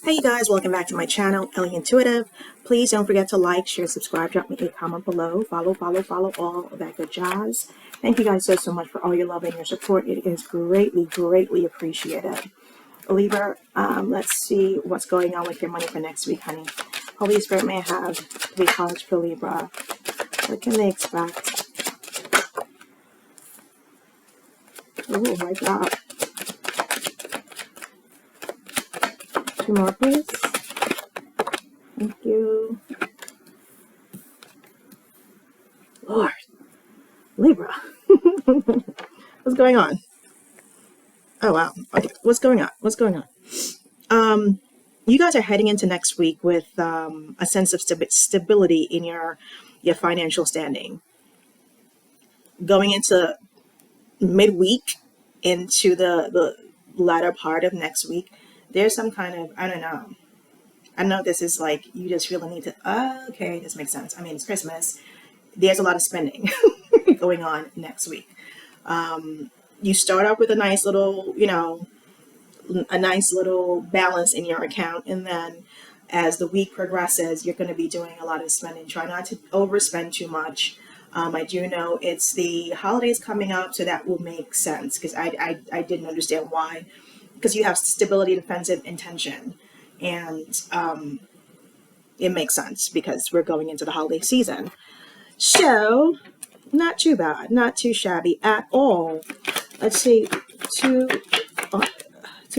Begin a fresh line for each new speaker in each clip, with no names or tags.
Hey you guys, welcome back to my channel, Ellie Intuitive. Please don't forget to like, share, subscribe, drop me a comment below, follow all of that good jazz. Thank you guys so much for all your love and your support. It is greatly appreciated. Libra, let's see what's going on with your money for next week, honey. Holy Spirit may have 3 cards for Libra. What can they expect? Oh my God. 2 more, please. Thank you. Lord. Libra. What's going on? Oh, wow. Okay. What's going on? You guys are heading into next week with a sense of stability in your financial standing. Going into midweek, into the latter part of next week, there's some kind of, I don't know if this is like, you just really need to, okay, this makes sense. I mean, it's Christmas. There's a lot of spending going on next week. You start off with a nice little, balance in your account. And then as the week progresses, you're going to be doing a lot of spending. Try not to overspend too much. I do know it's the holidays coming up, so that will make sense because I didn't understand why. Because you have stability, defensive, intention. And it makes sense because we're going into the holiday season. So, not too bad, not too shabby at all. Let's see, two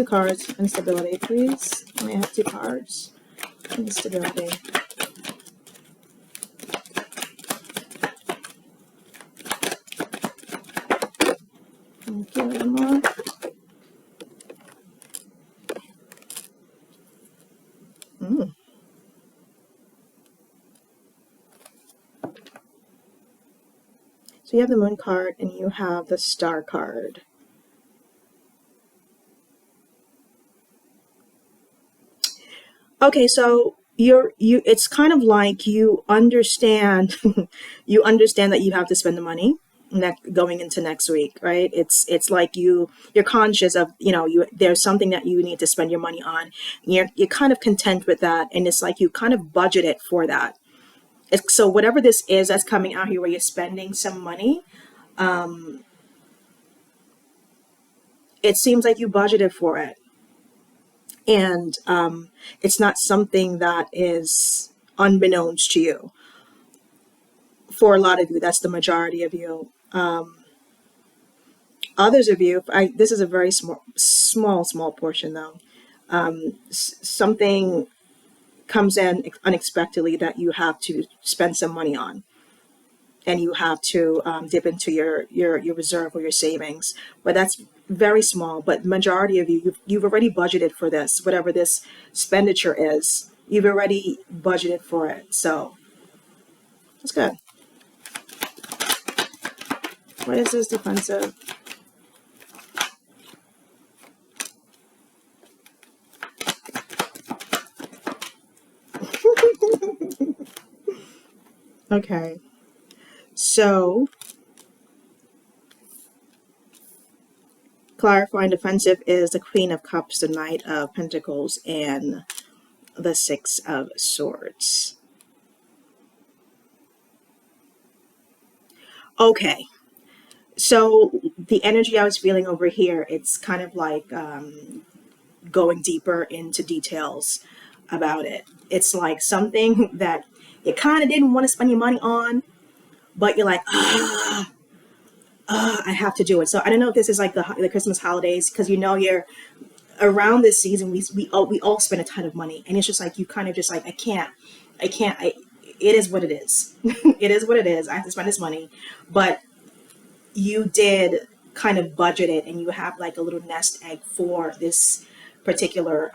cards, instability, please. I have 2 cards, instability. Thank you, Emma. So you have the Moon card and you have the Star card. Okay, so it's kind of like you understand you understand that you have to spend the money going into next week, right? It's like you're conscious of, there's something that you need to spend your money on. You're kind of content with that, and it's like you kind of budget it for that. So whatever this is that's coming out here where you're spending some money, it seems like you budgeted for it. And it's not something that is unbeknownst to you. For a lot of you, that's the majority of you. Others of you, this is a very small portion though. Something comes in unexpectedly that you have to spend some money on. And you have to dip into your reserve or your savings. But that's very small. But majority of you, you've already budgeted for this, whatever this expenditure is. You've already budgeted for it. So that's good. What is this defensive? Okay. So, clarifying defensive is the Queen of Cups, the Knight of Pentacles, and the 6 of Swords. Okay. So, the energy I was feeling over here, it's kind of like going deeper into details about it. It's like something that you kind of didn't want to spend your money on, but you're like, I have to do it. So I don't know if this is like the Christmas holidays, because you're around this season. We all spend a ton of money, and it's just like you kind of just like it is what it is. It is what it is. I have to spend this money, but you did kind of budget it, and you have like a little nest egg for this particular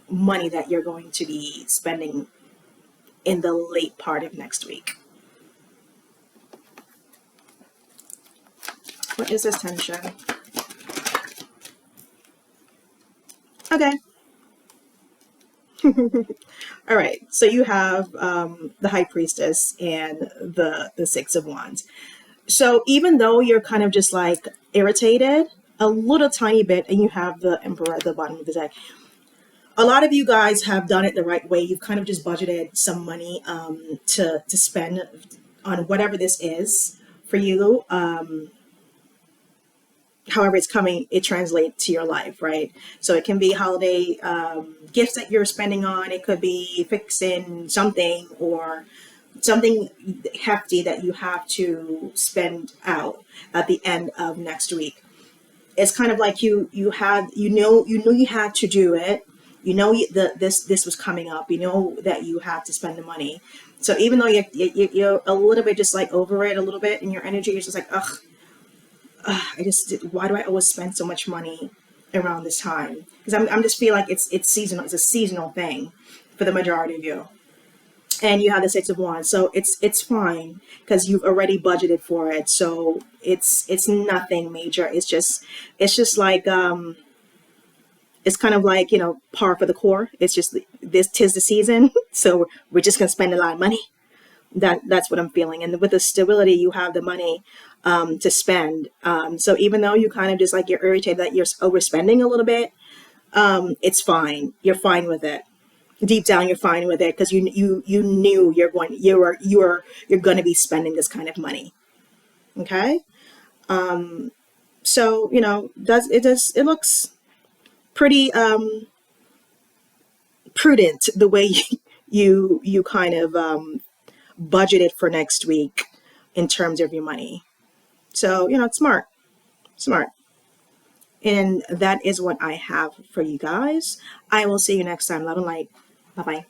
money that you're going to be spending in the late part of next week. What is this tension? Okay. All right. So you have the High Priestess and the 6 of Wands. So even though you're kind of just like irritated a little tiny bit, and you have the Emperor at the bottom of the deck, a lot of you guys have done it the right way. You've kind of just budgeted some money to spend on whatever this is for you. However it's coming, it translates to your life, right? So it can be holiday gifts that you're spending on. It could be fixing something or something hefty that you have to spend out at the end of next week. It's kind of like you had you knew you had to do it. You know this was coming up. You know that you had to spend the money. So even though you're a little bit just like over it a little bit in your energy, you're just like, ugh, why do I always spend so much money around this time? Because I'm just feel like it's seasonal. It's a seasonal thing for the majority of you. And you have the Six of Wands, so it's fine because you've already budgeted for it. So it's nothing major. It's just like it's kind of like, par for the core. It's just this tis the season, so we're just gonna spend a lot of money. That's what I'm feeling. And with the stability, you have the money to spend. So even though you kind of just like you're irritated that you're overspending a little bit, it's fine. You're fine with it. Deep down, you're fine with it because you knew you're going to be spending this kind of money. Okay. So it looks pretty prudent the way you kind of budgeted for next week in terms of your money. So it's smart. And that is what I have for you guys. I will see you next time. Love and light. Bye bye.